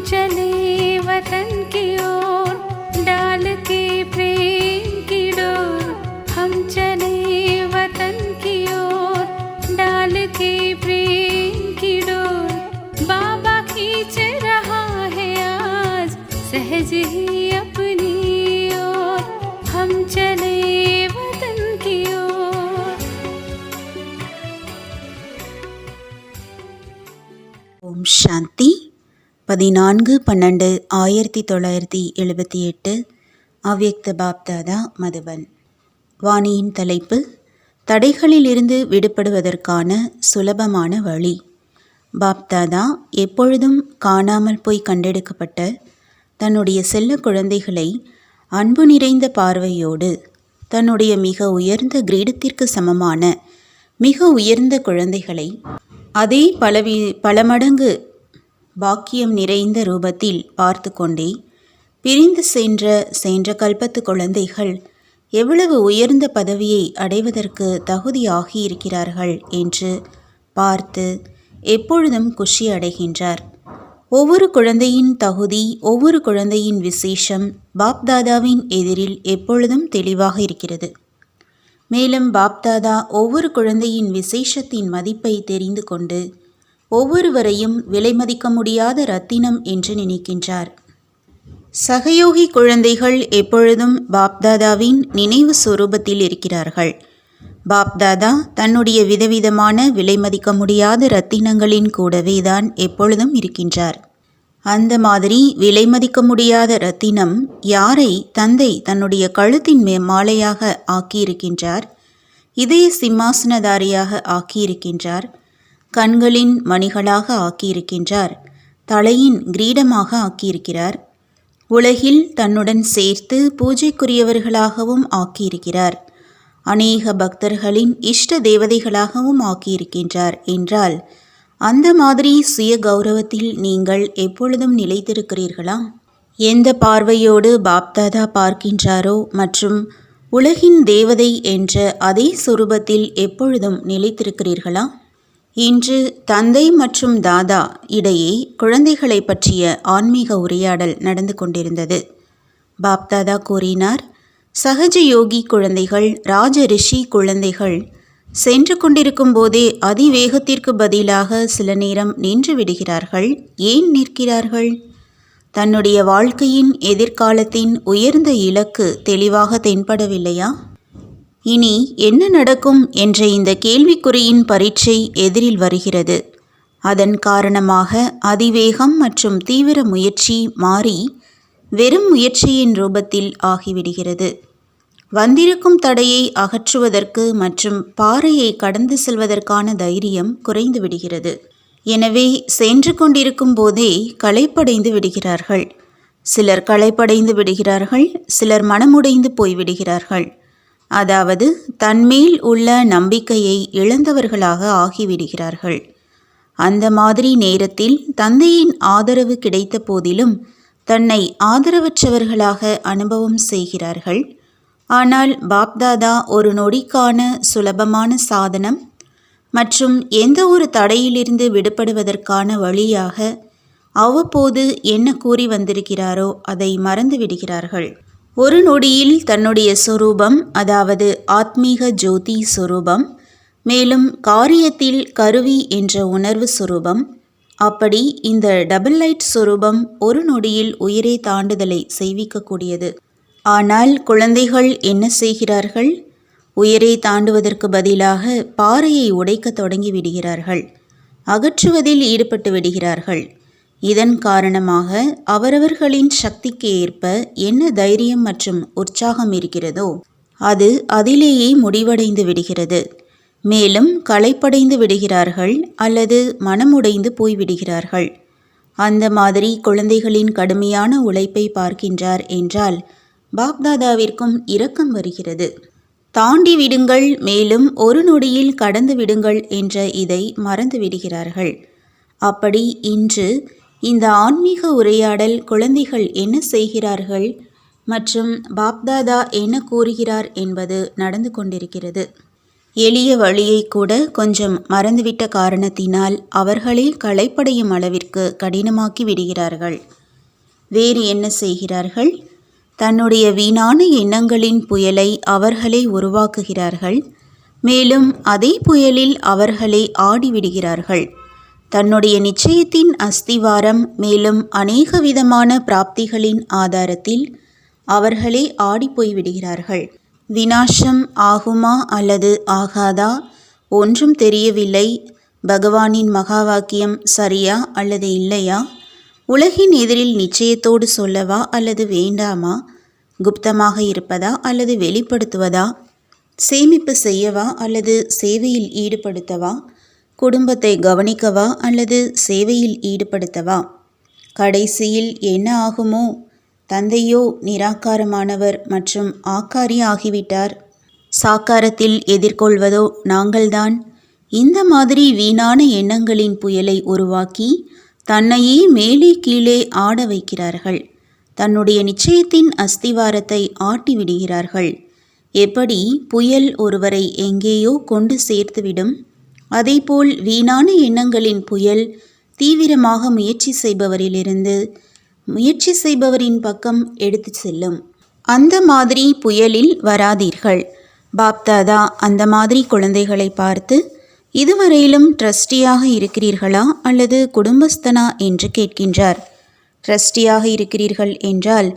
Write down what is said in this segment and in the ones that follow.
चले वतन की ओर डाल के प्रेम की डोर। हम चले वतन की ओर डाल के प्रेम की डोर। बाबा खींच रहा है आज सहज ही अपनी ओर। हम चले वतन की ओर। ஓம் சாந்தி. 14/12/1978 அவ்யக்த பாப்தாதா மதுபன். வாணியின் தலைப்பு: தடைகளிலிருந்து விடுபடுவதற்கான சுலபமான வழி. பாப்தாதா எப்பொழுதும் காணாமல் போய் கண்டெடுக்கப்பட்ட தன்னுடைய செல்ல குழந்தைகளை அன்பு நிறைந்த பார்வையோடு தன்னுடைய மிக உயர்ந்த கிரீடத்திற்கு சமமான மிக உயர்ந்த குழந்தைகளை அதே பல மடங்கு பாக்கியம் நிறைந்த ரூபத்தில் பார்த்து கொண்டே பிரிந்து சென்ற கல்பத்து குழந்தைகள் எவ்வளவு உயர்ந்த பதவியை அடைவதற்கு தகுதியாகியிருக்கிறார்கள் என்று பார்த்து எப்பொழுதும் குஷி அடைகின்றார். ஒவ்வொரு குழந்தையின் தகுதி, ஒவ்வொரு குழந்தையின் விசேஷம் பாப்தாதாவின் எதிரில் எப்பொழுதும் தெளிவாக இருக்கிறது. மேலும் பாப்தாதா ஒவ்வொரு குழந்தையின் விசேஷத்தின் மதிப்பை தெரிந்து கொண்டு ஒவ்வொருவரையும் விலை மதிக்க முடியாத ரத்தினம் என்று நினைக்கின்றார். சகயோகி குழந்தைகள் எப்பொழுதும் பாப்தாதாவின் நினைவு சொரூபத்தில் இருக்கிறார்கள். பாப்தாதா தன்னுடைய விதவிதமான விலை மதிக்க முடியாத ரத்தினங்களின் கூடவே தான் எப்பொழுதும் இருக்கின்றார். அந்த மாதிரி விலை மதிக்க முடியாத ரத்தினம் யாரை தந்தை தன்னுடைய கழுத்தின் மாலையாக ஆக்கியிருக்கின்றார், இதய சிம்மாசனதாரியாக ஆக்கியிருக்கின்றார், கண்களின் மணிகளாக ஆக்கியிருக்கின்றார், தலையின் கிரீடமாக ஆக்கியிருக்கிறார், உலகில் தன்னுடன் சேர்த்து பூஜைக்குரியவர்களாகவும் ஆக்கியிருக்கிறார், அநேக பக்தர்களின் இஷ்ட தேவதைகளாகவும் ஆக்கியிருக்கின்றார் என்றால் அந்த மாதிரி சுய கௌரவத்தில் நீங்கள் எப்பொழுதும் நிலைத்திருக்கிறீர்களா? எந்த பார்வையோடு பாப்தாதா பார்க்கின்றாரோ மற்றும் உலகின் தேவதை என்ற அதே சொரூபத்தில் எப்பொழுதும் நிலைத்திருக்கிறீர்களா? இன்று தந்தை மற்றும் தாதா இடையே குழந்தைகளை பற்றிய ஆன்மீக உரையாடல் நடந்து கொண்டிருந்தது. பாப்தாதா கூறினார், சகஜ யோகி குழந்தைகள், ராஜ ரிஷி குழந்தைகள் சென்று கொண்டிருக்கும் போதே அதிவேகத்திற்கு பதிலாக சில நேரம் நின்று விடுகிறார்கள். ஏன் நிற்கிறார்கள்? தன்னுடைய வாழ்க்கையின் எதிர்காலத்தின் உயர்ந்த இலக்கு தெளிவாக தென்படவில்லையா? இனி என்ன நடக்கும் என்ற இந்த கேள்விக்குறியின் பரீட்சை எதிரில் வருகிறது. அதன் காரணமாக அதிவேகம் மற்றும் தீவிர முயற்சி மாறி வெறும் முயற்சியின் ரூபத்தில் ஆகிவிடுகிறது. வந்திருக்கும் தடையை அகற்றுவதற்கு மற்றும் பாறையை கடந்து செல்வதற்கான தைரியம் குறைந்து விடுகிறது. எனவே சென்று கொண்டிருக்கும் போதே களைப்படைந்து விடுகிறார்கள். சிலர் களைப்படைந்து விடுகிறார்கள், சிலர் மனமுடைந்து போய்விடுகிறார்கள். அதாவது தன்மேல் உள்ள நம்பிக்கையை இழந்தவர்களாக ஆகிவிடுகிறார்கள். அந்த மாதிரி நேரத்தில் தந்தையின் ஆதரவு கிடைத்த போதிலும் தன்னை ஆதரவற்றவர்களாக அனுபவம் செய்கிறார்கள். ஆனால் பாப்தாதா ஒரு நொடிக்கான சுலபமான சாதனம் மற்றும் எந்த ஒரு தடையிலிருந்து விடுபடுவதற்கான வழியாக அவ்வப்போது என்ன கூறி வந்திருக்கிறாரோ அதை மறந்து விடுகிறார்கள். ஒரு நொடியில் தன்னுடைய சொரூபம், அதாவது ஆத்மீக ஜோதி சொரூபம், மேலும் காரியத்தில் கருவி என்ற உணர்வு சொரூபம், அப்படி இந்த டபுள் லைட் சொரூபம் ஒரு நொடியில் உயிரை தாண்டுதலை செய்விக்கக்கூடியது. ஆனால் குழந்தைகள் என்ன செய்கிறார்கள்? உயிரை தாண்டுவதற்கு பதிலாக பாறையை உடைக்க தொடங்கி விடுகிறார்கள், அகற்றுவதில் ஈடுபட்டு விடுகிறார்கள். இதன் காரணமாக அவரவர்களின் சக்திக்கு ஏற்ப என்ன தைரியம் மற்றும் உற்சாகம் இருக்கிறதோ அது அதிலேயே முடிவடைந்து விடுகிறது. மேலும் களைப்படைந்து விடுகிறார்கள் அல்லது மனமுடைந்து போய்விடுகிறார்கள். அந்த மாதிரி குழந்தைகளின் கடுமையான உழைப்பை பார்க்கின்றார் என்றால் பாப்தாதாவிற்கும் இரக்கம் வருகிறது. தாண்டி விடுங்கள், மேலும் ஒரு நொடியில் கடந்து விடுங்கள் என்ற இதை மறந்து விடுகிறார்கள். அப்படி இன்று இந்த ஆன்மீக உரையாடல் குழந்தைகள் என்ன செய்கிறார்கள் மற்றும் பாப்தாதா என்ன கூறுகிறார் என்பது நடந்து கொண்டிருக்கிறது. எளிய வழியை கூட கொஞ்சம் மறந்துவிட்ட காரணத்தினால் அவர்களே களைப்படையும் அளவிற்கு கடினமாக்கி விடுகிறார்கள். வேறு என்ன செய்கிறார்கள்? தன்னுடைய வீணான எண்ணங்களின் புயலை அவர்களே உருவாக்குகிறார்கள். மேலும் அதே புயலில் அவர்களே ஆடிவிடுகிறார்கள். தன்னுடைய நிச்சயத்தின் அஸ்திவாரம் மேலும் அநேக விதமான பிராப்திகளின் ஆதாரத்தில் அவர்களே ஆடிப்போய் விடுகிறார்கள். விநாசம் ஆகுமா அல்லது ஆகாதா ஒன்றும் தெரியவில்லை. பகவானின் மகா வாக்கியம் சரியா அல்லது இல்லையா? உலகின் எதிரில் நிச்சயத்தோடு சொல்லவா அல்லது வேண்டாமா? குப்தமாக இருப்பதா அல்லது வெளிப்படுத்துவதா? சேமிப்பு செய்யவா அல்லது சேவையில் ஈடுபடுத்தவா? குடும்பத்தை கவனிக்கவா அல்லது சேவையில் ஈடுபடுத்தவா? கடைசியில் என்ன ஆகுமோ? தந்தையோ நிராகாரமானவர் மற்றும் ஆக்காரி ஆகிவிட்டார். சாக்காரத்தில் எதிர்கொள்வதோ நாங்கள்தான். இந்த மாதிரி வீணான எண்ணங்களின் புயலை உருவாக்கி தன்னையே மேலே கீழே ஆட வைக்கிறார்கள். தன்னுடைய நிச்சயத்தின் அஸ்திவாரத்தை ஆட்டி விடுகிறார்கள். எப்படி புயல் ஒருவரை எங்கேயோ கொண்டு சேர்த்துவிடும், அதேபோல் வீணான எண்ணங்களின் புயல் தீவிரமாக முயற்சி செய்பவரின் பக்கம் எடுத்து செல்லும். அந்த மாதிரி புயலில் வராதீர்கள். பாப்தாதா அந்த மாதிரி குழந்தைகளை பார்த்து, இதுவரையிலும் ட்ரஸ்டியாக இருக்கிறீர்களா அல்லது குடும்பஸ்தனா என்று கேட்கின்றார். ட்ரஸ்டியாக இருக்கிறீர்கள் என்றால்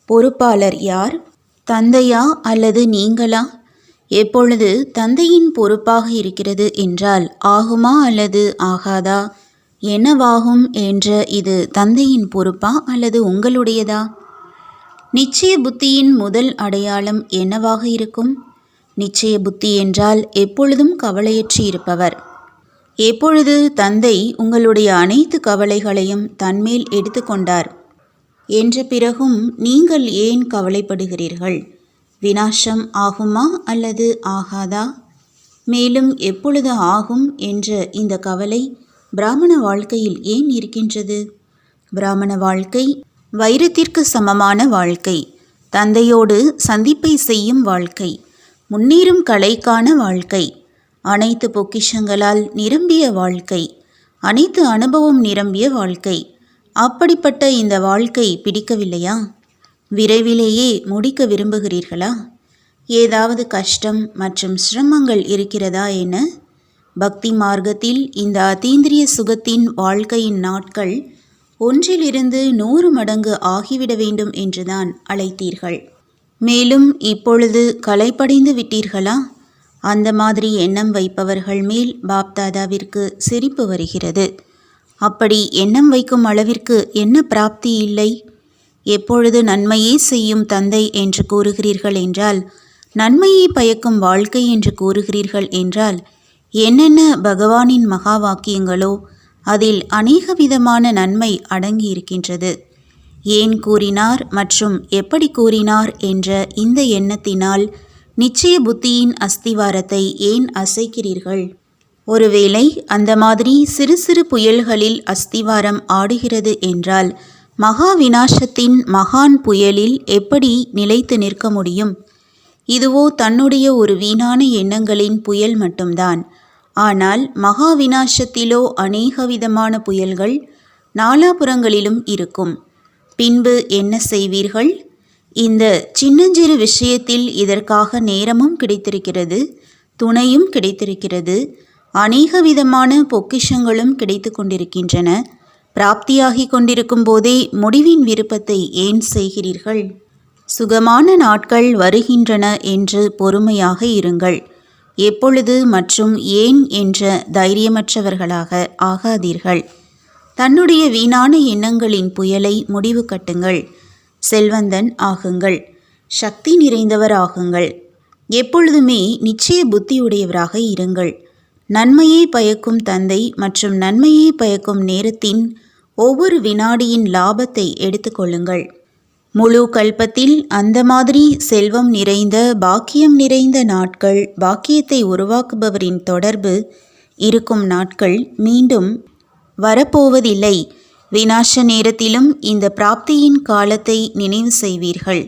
பொறுப்பாளர் யார்? தந்தையா அல்லது நீங்களா? எப்பொழுது தந்தையின் பொறுப்பாக இருக்கிறது என்றால் ஆகுமா அல்லது ஆகாதா? என்னவாகும் என்ற இது தந்தையின் பொறுப்பா அல்லது உங்களுடையதா? நிச்சய புத்தியின் முதல் அடையாளம் என்னவாக இருக்கும்? நிச்சய புத்தி என்றால் எப்பொழுதும் கவலையற்று இருப்பவர். எப்பொழுது தந்தை உங்களுடைய அனைத்து கவலைகளையும் தன்மேல் எடுத்துக்கொண்டார் என்ற பிறகும் நீங்கள் ஏன் கவலைப்படுகிறீர்கள்? விநாசம் ஆகுமா அல்லது ஆகாதா? மேலும் எப்பொழுது ஆகும் என்ற இந்த கவலை பிராமண வாழ்க்கையில் ஏன் இருக்கின்றது? பிராமண வாழ்க்கை வைரத்திற்கு சமமான வாழ்க்கை, தந்தையோடு சந்திப்பை செய்யும் வாழ்க்கை, முன்னேறும் கலைக்கான வாழ்க்கை, அனைத்து பொக்கிஷங்களால் நிரம்பிய வாழ்க்கை, அனைத்து அனுபவம் நிரம்பிய வாழ்க்கை. அப்படிப்பட்ட இந்த வாழ்க்கை பிடிக்கவில்லையா? விரைவிலேயே முடிக்க விரும்புகிறீர்களா? ஏதாவது கஷ்டம் மற்றும் சிரமங்கள் இருக்கிறதா என? பக்தி மார்க்கத்தில் இந்த அதீந்திரிய சுகத்தின் வாழ்க்கையின் நாட்கள் 1 100 மடங்கு ஆகிவிட வேண்டும் என்றுதான் அழைத்தீர்கள். மேலும் இப்பொழுது களைப்படைந்து விட்டீர்களா? அந்த மாதிரி எண்ணம் வைப்பவர்கள் மேல் பாப்தாதாவிற்கு சிரிப்பு வருகிறது. அப்படி எண்ணம் வைக்கும் அளவிற்கு என்ன பிராப்தி இல்லை? எப்பொழுது நன்மையே செய்யும் தந்தை என்று கூறுகிறீர்கள் என்றால், நன்மையை பயக்கும் வாழ்க்கை என்று கூறுகிறீர்கள் என்றால், என்னென்ன பகவானின் மகா வாக்கியங்களோ அதில் அநேக விதமான நன்மை அடங்கியிருக்கின்றது. ஏன் கூறினார் மற்றும் எப்படி கூறினார் என்ற இந்த எண்ணத்தினால் நிச்சய புத்தியின் அஸ்திவாரத்தை ஏன் அசைக்கிறீர்கள்? ஒருவேளை அந்த மாதிரி சிறு சிறு புயல்களில் அஸ்திவாரம் ஆடுகிறது என்றால் மகா விநாசத்தின் மகான் புயலில் எப்படி நிலைத்து நிற்க முடியும்? இதுவோ தன்னுடைய ஒரு வீணான எண்ணங்களின் புயல் மட்டும்தான். ஆனால் மகா விநாசத்திலோ அநேக விதமான புயல்கள் நாலாபுறங்களிலும் இருக்கும். பின்பு என்ன செய்வீர்கள்? இந்த சின்னஞ்சிறு விஷயத்தில் இதற்காக நேரமும் கிடைத்திருக்கிறது, துணையும் கிடைத்திருக்கிறது, அநேக விதமான பொக்கிஷங்களும் கிடைத்து கொண்டிருக்கின்றன. பிராப்தியாகி கொண்டிருக்கும் போதே முடிவின் விருப்பத்தை ஏன் செய்கிறீர்கள்? சுகமான நாட்கள் வருகின்றன என்று பொறுமையாக இருங்கள். எப்பொழுது மற்றும் ஏன் என்ற தைரியமற்றவர்களாக ஆகாதீர்கள். தன்னுடைய வீணான எண்ணங்களின் புயலை முடிவு கட்டுங்கள். செல்வந்தன் ஆகுங்கள். சக்தி நிறைந்தவர் ஆகுங்கள். எப்பொழுதுமே நிச்சய புத்தியுடையவராக இருங்கள். நன்மையை பயக்கும் தந்தை மற்றும் நன்மையை பயக்கும் நேரத்தின் ஒவ்வொரு வினாடியின் லாபத்தை எடுத்துக்கொள்ளுங்கள். முழு கல்பத்தில் அந்த மாதிரி செல்வம் நிறைந்த பாக்கியம் நிறைந்த நாட்கள், பாக்கியத்தை உருவாக்குபவரின் தொடர்பு இருக்கும் நாட்கள் மீண்டும் வரப்போவதில்லை. விநாச நேரத்திலும் இந்த பிராப்தியின் காலத்தை நினைவு செய்வீர்கள்.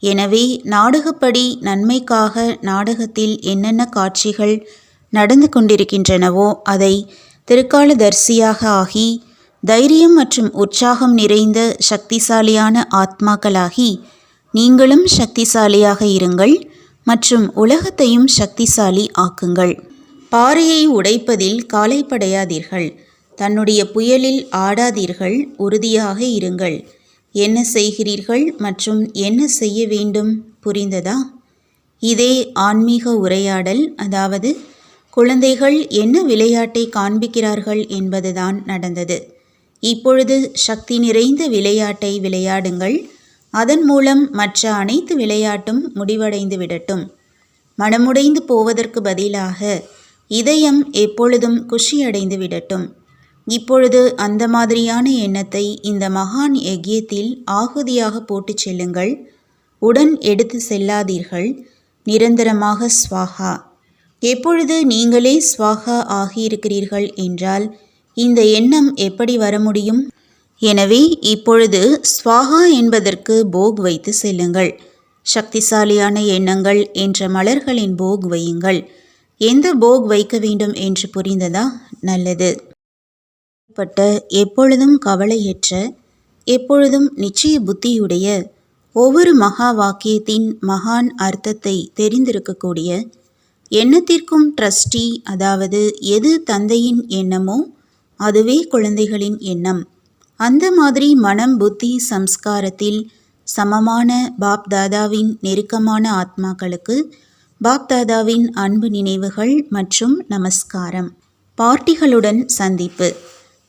எனவே நாடகப்படி நன்மைக்காக நாடகத்தில் என்னென்ன காட்சிகள் நடந்து கொண்டிருக்கின்றனவோ அதை திருக்காலதரிசியாக ஆகி தைரியம் மற்றும் உற்சாகம் நிறைந்த சக்திசாலியான ஆத்மாக்களாகி நீங்களும் சக்திசாலியாக இருங்கள் மற்றும் உலகத்தையும் சக்திசாலி ஆக்குங்கள். பாறையை உடைப்பதில் காலைப்படையாதீர்கள். தன்னுடைய புயலில் ஆடாதீர்கள். உறுதியாக இருங்கள். என்ன செய்கிறீர்கள் மற்றும் என்ன செய்ய வேண்டும் புரிந்ததா? இதே ஆன்மீக உரையாடல். அதாவது குழந்தைகள் என்ன விளையாட்டை காண்பிக்கிறார்கள் என்பதுதான் நடந்தது. இப்பொழுது சக்தி நிறைந்த விளையாட்டை விளையாடுங்கள். அதன் மூலம் மற்ற அனைத்து விளையாட்டும் முடிவடைந்து விடட்டும். மனமுடைந்து போவதற்கு பதிலாக இதயம் எப்பொழுதும் குஷியடைந்து விடட்டும். இப்பொழுது அந்த மாதிரியான எண்ணத்தை இந்த மகான் யக்யத்தில் ஆகுதியாக போட்டு செல்லுங்கள். உடன் எடுத்து செல்லாதீர்கள். நிரந்தரமாக ஸ்வாகா. எப்பொழுது நீங்களே ஸ்வாகா ஆகியிருக்கிறீர்கள் என்றால் இந்த எண்ணம் எப்படி வர முடியும்? எனவே இப்பொழுது ஸ்வாகா என்பதற்கு போக் வைத்து செல்லுங்கள். சக்திசாலியான எண்ணங்கள் என்ற மலர்களின் போக் வையுங்கள். எந்த போக் வைக்க வேண்டும் என்று புரிந்ததா? நல்லது. எப்பொழுதும் கவலையற்ற, எப்பொழுதும் நிச்சய புத்தியுடைய, ஒவ்வொரு மகா வாக்கியத்தின் மகான் அர்த்தத்தை தெரிந்திருக்கக்கூடிய, எண்ணத்திற்கும் ட்ரஸ்டி, அதாவது எது தந்தையின் எண்ணமோ அதுவே குழந்தைகளின் எண்ணம். அந்த மாதிரி மனம் புத்தி சம்ஸ்காரத்தில் சமமான பாப்தாதாவின் நெருக்கமான ஆத்மாக்களுக்கு பாப்தாதாவின் அன்பு நினைவுகள் மற்றும் நமஸ்காரம். பார்ட்டிகளுடன் சந்திப்பு.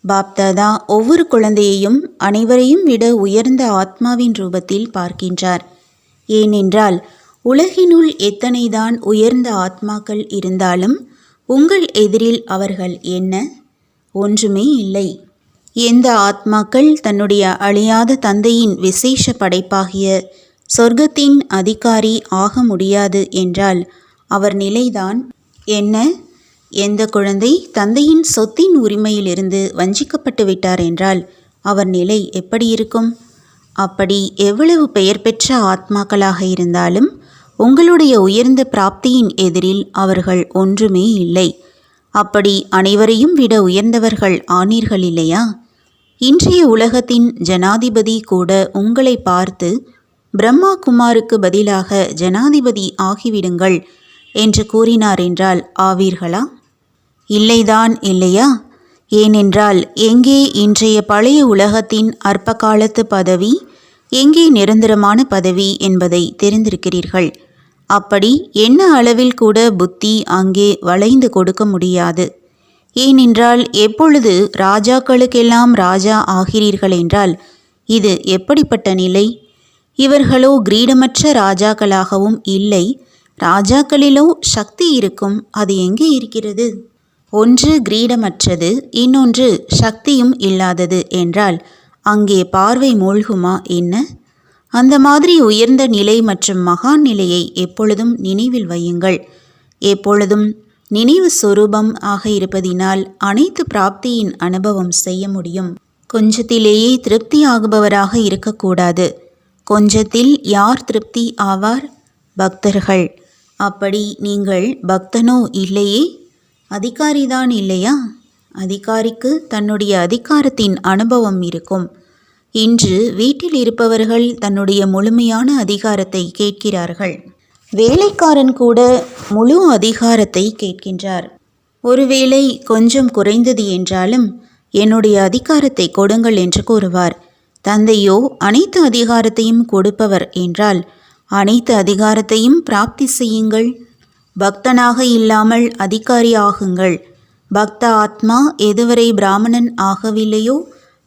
பாப்தாதா ஒவ்வொரு குழந்தையையும் அனைவரையும் விட உயர்ந்த ஆத்மாவின் ரூபத்தில் பார்க்கின்றார். ஏனென்றால் உலகினுள் எத்தனைதான் உயர்ந்த ஆத்மாக்கள் இருந்தாலும் உங்கள் எதிரில் அவர்கள் என்ன? ஒன்றுமே இல்லை. எந்த ஆத்மாக்கள் தன்னுடைய அழியாத தந்தையின் விசேஷ படைப்பாகிய சொர்க்கத்தின் அதிகாரி ஆக முடியாது என்றால் அவர் நிலைதான் என்ன? எந்த குழந்தை தந்தையின் சொத்தின் உரிமையிலிருந்து வஞ்சிக்கப்பட்டு விட்டார் என்றால் அவர் நிலை எப்படி இருக்கும்? அப்படி எவ்வளவு பெயர் பெற்ற ஆத்மாக்களாக இருந்தாலும் உங்களுடைய உயர்ந்த பிராப்தியின் எதிரில் அவர்கள் ஒன்றுமே இல்லை. அப்படி அனைவரையும் விட உயர்ந்தவர்கள் ஆனீர்கள் இல்லையா? இன்றைய உலகத்தின் ஜனாதிபதி கூட உங்களை பார்த்து பிரம்மா குமாருக்கு பதிலாக ஜனாதிபதி ஆகிவிடுங்கள் என்று கூறினார் என்றால் ஆவீர்களா? இல்லைதான் இல்லையா? ஏனென்றால் எங்கே இன்றைய பழைய உலகத்தின் அற்ப காலத்து பதவி, எங்கே நிரந்தரமான பதவி என்பதை தெரிந்திருக்கிறீர்கள். அப்படி என்ன அளவில் கூட புத்தி அங்கே வளைந்து கொடுக்க முடியாது. ஏனென்றால் எப்பொழுது ராஜாக்களுக்கெல்லாம் ராஜா ஆகிறீர்கள் என்றால் இது எப்படிப்பட்ட நிலை? இவர்களோ கிரீடமற்ற ராஜாக்களாகவும் இல்லை. ராஜாக்களிலோ சக்தி இருக்கும். அது எங்கே இருக்கிறது? ஒன்று கிரீடமற்றது, இன்னொன்று சக்தியும் இல்லாதது என்றால் அங்கே பார்வை மூழ்குமா என்ன? அந்த மாதிரி உயர்ந்த நிலை மற்றும் மகான் நிலையை எப்பொழுதும் நினைவில் வையுங்கள். எப்பொழுதும் நினைவு சொரூபம் ஆக இருப்பதினால் அனைத்து பிராப்தியின் அனுபவம் செய்ய முடியும். கொஞ்சத்திலேயே திருப்தி ஆகுபவராக இருக்கக்கூடாது. கொஞ்சத்தில் யார் திருப்தி ஆவார்? பக்தர்கள். அப்படி நீங்கள் பக்தனோ இல்லையே? அதிகாரிதான் இல்லையா? அதிகாரிக்கு தன்னுடைய அதிகாரத்தின் அனுபவம் இருக்கும். இன்று வீட்டில் இருப்பவர்கள் தன்னுடைய முழுமையான அதிகாரத்தை கேட்கிறார்கள். வேலைக்காரன் கூட முழு அதிகாரத்தை கேட்கின்றார். ஒருவேளை கொஞ்சம் குறைந்தது என்றாலும் என்னுடைய அதிகாரத்தை கொடுங்கள் என்று கூறுவார். தந்தையோ அனைத்து அதிகாரத்தையும் கொடுப்பவர் என்றால் அனைத்து அதிகாரத்தையும் பிராப்தி செய்யுங்கள். பக்தனாக இல்லாமல் அதிகாரி ஆகுங்கள். பக்த ஆத்மா எதுவரை பிராமணன் ஆகவில்லையோ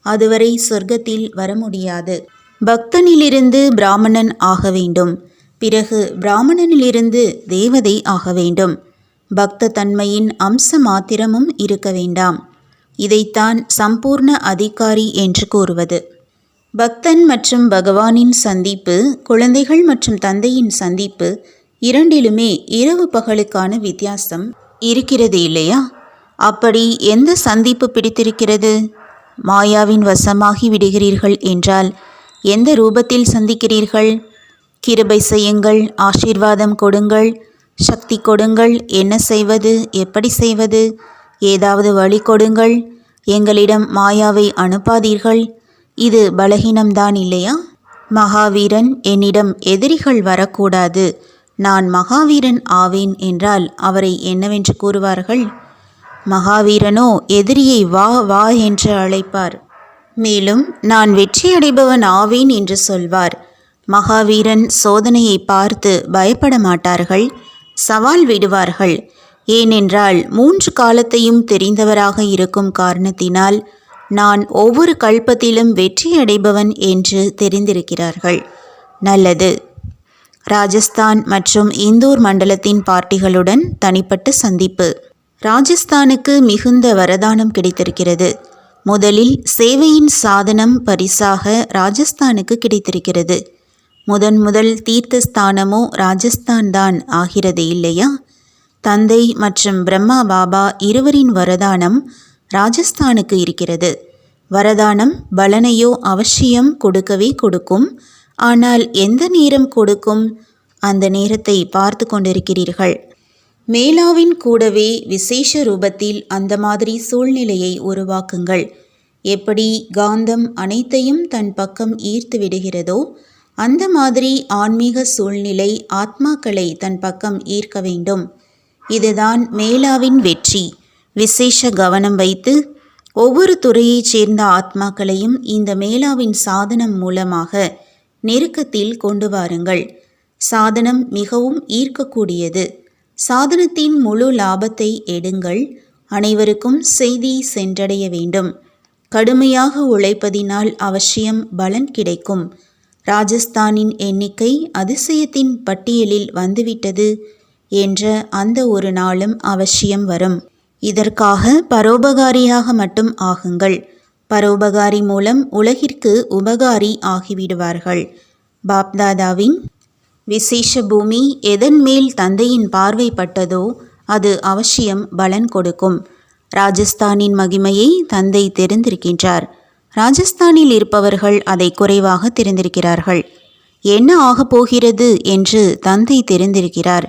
அதுவரை சொர்க்கத்தில் வர முடியாது. பக்தனிலிருந்து பிராமணன் ஆக வேண்டும். பிறகு பிராமணனிலிருந்து தேவதை ஆக வேண்டும். பக்த தன்மையின் அம்ச மாத்திரமும் இருக்க வேண்டாம். இதைத்தான் சம்பூர்ண அதிகாரி என்று கூறுவது. பக்தன் மற்றும் பகவானின் சந்திப்பு, குழந்தைகள் மற்றும் தந்தையின் சந்திப்பு இரண்டிலுமே இரவு பகலுக்கான வித்தியாசம் இருக்கிறது இல்லையா? அப்படி எந்த சந்திப்பு பிடித்திருக்கிறது? மாயாவின் வசமாகி விடுகிறீர்கள் என்றால் எந்த ரூபத்தில் சந்திக்கிறீர்கள்? கிருபை செய்யுங்கள், ஆசீர்வாதம் கொடுங்கள், சக்தி கொடுங்கள், என்ன செய்வது, எப்படி செய்வது, ஏதாவது வழி கொடுங்கள், எங்களிடம் மாயாவை அனுப்பாதீர்கள். இது பலகீனம்தான் இல்லையா? மகாவீரன் என்னிடம் எதிரிகள் வரக்கூடாது, நான் மகாவீரன் ஆவேன் என்றால் அவரை என்னவென்று கூறுவார்கள்? மகாவீரனோ எதிரியை வா வா என்று அழைப்பார். மேலும் நான் வெற்றியடைபவன் ஆவேன் என்று சொல்வார். மகாவீரன் சோதனையை பார்த்து பயப்பட மாட்டார்கள், சவால் விடுவார்கள். ஏனென்றால் 3 காலத்தையும் தெரிந்தவராக இருக்கும் காரணத்தினால் நான் ஒவ்வொரு கல்பத்திலும் வெற்றியடைபவன் என்று தெரிந்திருக்கிறார்கள். நல்லது. ராஜஸ்தான் மற்றும் இந்தூர் மண்டலத்தின் பார்ட்டிகளுடன் தனிப்பட்ட சந்திப்பு. ராஜஸ்தானுக்கு மிகுந்த வரதானம் கிடைத்திருக்கிறது. முதலில் சேவையின் சாதனம் பரிசாக ராஜஸ்தானுக்கு கிடைத்திருக்கிறது. முதல் தீர்த்த ஸ்தானமோ ராஜஸ்தான் தான் ஆகிறது இல்லையா? தந்தை மற்றும் பிரம்மா பாபா இருவரின் வரதானம் ராஜஸ்தானுக்கு இருக்கிறது. வரதானம் பலனையோ அவசியம் கொடுக்கவே கொடுக்கும். ஆனால் எந்த நேரம் கொடுக்கும்? அந்த நேரத்தை பார்த்து கொண்டிருக்கிறீர்கள். மேலாவின் கூடவே விசேஷ ரூபத்தில் அந்த மாதிரி சூழ்நிலையை உருவாக்குங்கள். எப்படி காந்தம் அனைத்தையும் தன் பக்கம் ஈர்த்து விடுகிறதோ அந்த மாதிரி ஆன்மீக சூழ்நிலை ஆத்மாக்களை தன் பக்கம் ஈர்க்க வேண்டும். இதுதான் மேலாவின் வெற்றி. விசேஷ கவனம் வைத்து ஒவ்வொரு துறையைச் சேர்ந்த ஆத்மாக்களையும் இந்த மேலாவின் சாதனம் மூலமாக நெருக்கத்தில் கொண்டு வாருங்கள். சாதனம் மிகவும் ஈர்க்கக்கூடியது. சாதனத்தின் முழு லாபத்தை எடுங்கள். அனைவருக்கும் செய்தி சென்றடைய வேண்டும். கடுமையாக உழைப்பதினால் அவசியம் பலன் கிடைக்கும். ராஜஸ்தானின் எண்ணிக்கை அதிசயத்தின் பட்டியலில் வந்துவிட்டது என்ற அந்த ஒரு நாளும் அவசியம் வரும். இதற்காக பரோபகாரியாக மட்டும் ஆகுங்கள். பரோபகாரி மூலம் உலகிற்கு உபகாரி ஆகிவிடுவார்கள். பாப்தாதாவின் விசேஷ பூமி எதன் மேல் தந்தையின் பார்வை பட்டதோ அது அவசியம் பலன் கொடுக்கும். ராஜஸ்தானின் மகிமையை தந்தை தெரிந்திருக்கின்றார். ராஜஸ்தானில் இருப்பவர்கள் அதை குறைவாக தெரிந்திருக்கிறார்கள். என்ன ஆகப் போகிறது என்று தந்தை தெரிந்திருக்கிறார்.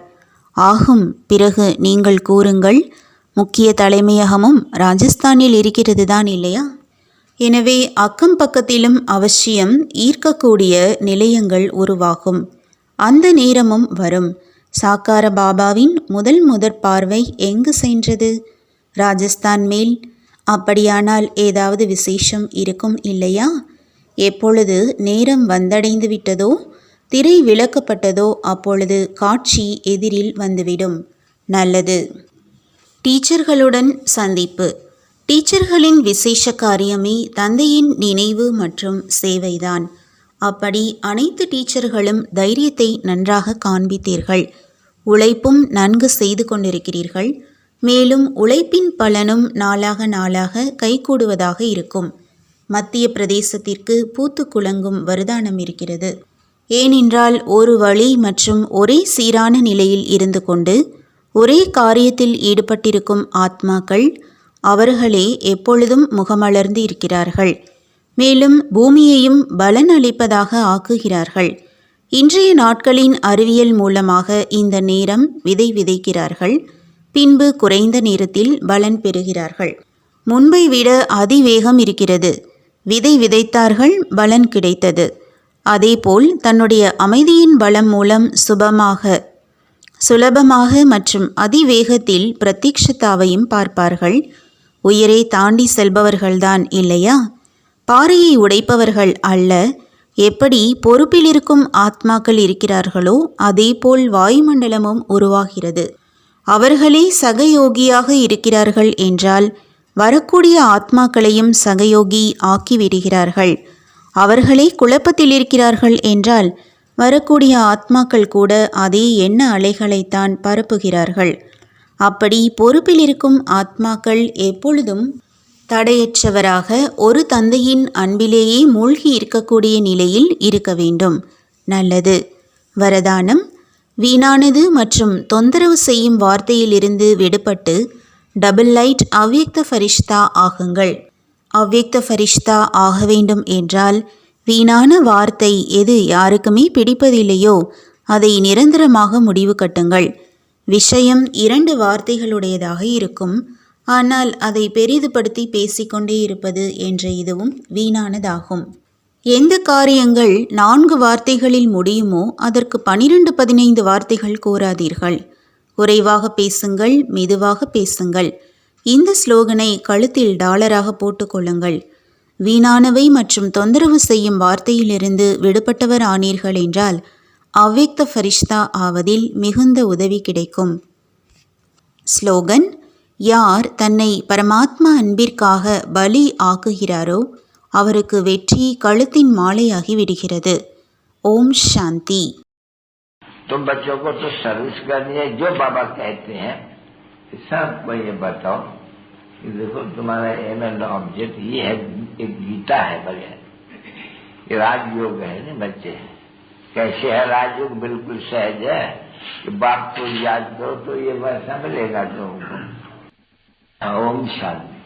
ஆகும். பிறகு நீங்கள் கூறுங்கள். முக்கிய தலைமையகமும் ராஜஸ்தானில் இருக்கிறது தான் இல்லையா? எனவே அக்கம் பக்கத்திலும் அவசியம் ஈர்க்கக்கூடிய நிலையங்கள் உருவாகும். அந்த நேரமும் வரும். சாக்கார பாபாவின் முதற் பார்வை எங்கு சென்றது? ராஜஸ்தான் மேல். அப்படியானால் ஏதாவது விசேஷம் இருக்கும் இல்லையா? எப்பொழுது நேரம் வந்தடைந்து விட்டதோ, திரை விலக்கப்பட்டதோ அப்பொழுது காட்சி எதிரில் வந்துவிடும். நல்லது. டீச்சர்களுடன் சந்திப்பு. டீச்சர்களின் விசேஷ காரியமே தந்தையின் நினைவு மற்றும் சேவைதான். அப்படி அனைத்து டீச்சர்களும் தைரியத்தை நன்றாக காண்பித்தீர்கள். உழைப்பும் நன்கு செய்து கொண்டிருக்கிறீர்கள். மேலும் உழைப்பின் பலனும் நாளாக கைகூடுவதாக இருக்கும். மத்திய பிரதேசத்திற்கு பூத்து குலுங்கும் வரதானம் இருக்கிறது. ஏனென்றால் ஒரு வழி மற்றும் ஒரே சீரான நிலையில் இருந்து கொண்டு ஒரே காரியத்தில் ஈடுபட்டிருக்கும் ஆத்மாக்கள் அவர்களே எப்பொழுதும் முகமலர்ந்து இருக்கிறார்கள். மேலும் பூமியையும் பலன் அளிப்பதாக ஆக்குகிறார்கள். இன்றைய நாட்களின் அறிவியல் மூலமாக இந்த நேரம் விதை விதைக்கிறார்கள். பின்பு குறைந்த நேரத்தில் பலன் பெறுகிறார்கள். முன்பை விட அதிவேகம் இருக்கிறது. விதை விதைத்தார்கள், பலன் கிடைத்தது. அதேபோல் தன்னுடைய அமைதியின் பலம் மூலம் சுலபமாக மற்றும் அதிவேகத்தில் பிரதீட்சத்தாவையும் பார்ப்பார்கள். உயரே தாண்டி செல்பவர்கள்தான் இல்லையா? பாறையை உடைப்பவர்கள் அல்ல. எப்படி பொறுப்பில் இருக்கும் ஆத்மாக்கள் இருக்கிறார்களோ அதேபோல் வாயுமண்டலமும் உருவாகிறது. அவர்களே சகயோகியாக இருக்கிறார்கள் என்றால் வரக்கூடிய ஆத்மாக்களையும் சகயோகி ஆக்கிவிடுகிறார்கள். அவர்களே குழப்பத்தில் இருக்கிறார்கள் என்றால் வரக்கூடிய ஆத்மாக்கள் கூட அதே எண்ண அலைகளைத்தான் பரப்புகிறார்கள். அப்படி பொறுப்பில் இருக்கும் ஆத்மாக்கள் எப்பொழுதும் தடையற்றவராக ஒரு தந்தையின் அன்பிலேயே மூழ்கி இருக்கக்கூடிய நிலையில் இருக்க வேண்டும். நல்லது. வரதானம்: வீணானது மற்றும் தொந்தரவு செய்யும் வார்த்தையிலிருந்து விடுபட்டு டபுள் லைட் அவ்யக்த ஃபரிஷ்தா ஆகுங்கள். அவ்யக்த ஃபரிஷ்தா ஆக வேண்டும் என்றால் வீணான வார்த்தை எது யாருக்குமே பிடிப்பதில்லையோ அதை நிரந்தரமாக முடிவு கட்டுங்கள். விஷயம் 2 வார்த்தைகளுடையதாக இருக்கும், ஆனால் அதை பெரிதுபடுத்தி பேசிக்கொண்டே இருப்பது என்ற இதுவும் வீணானதாகும். எந்த காரியங்கள் 4 வார்த்தைகளில் முடியுமோ அதற்கு 12-15 வார்த்தைகள் கூறாதீர்கள். குறைவாக பேசுங்கள், மெதுவாக பேசுங்கள். இந்த ஸ்லோகனை கழுத்தில் டாலராக போட்டுக்கொள்ளுங்கள். வீணானவை மற்றும் தொந்தரவு செய்யும் வார்த்தையிலிருந்து விடுபட்டவர் ஆனீர்கள் என்றால் அவ்யக்த ஃபரிஷ்தா ஆவதில் மிகுந்த உதவி கிடைக்கும். ஸ்லோகன்: யார் தன்னை பரமாத்மா அன்பிற்காக பலி ஆக்குகிறாரோ அவருக்கு வெற்றி கழுத்தின் மாலையாகி விடுகிறது. ஓம் சாந்தி. तुम बच्चों को तो सर्विस करनी है, जो बाबा कहते हैं सबको ये बताओ कि देखो तुम्हारा एम एंड ऑब्जेक्ट ये है, एक गीता है बढ़िया, ये राजयोग है ना बच्चे। कैसे है राजयोग? बिल्कुल सहज है कि बाप को याद करो तो ये वैसा मिलेगा तुमको। ओम शांति।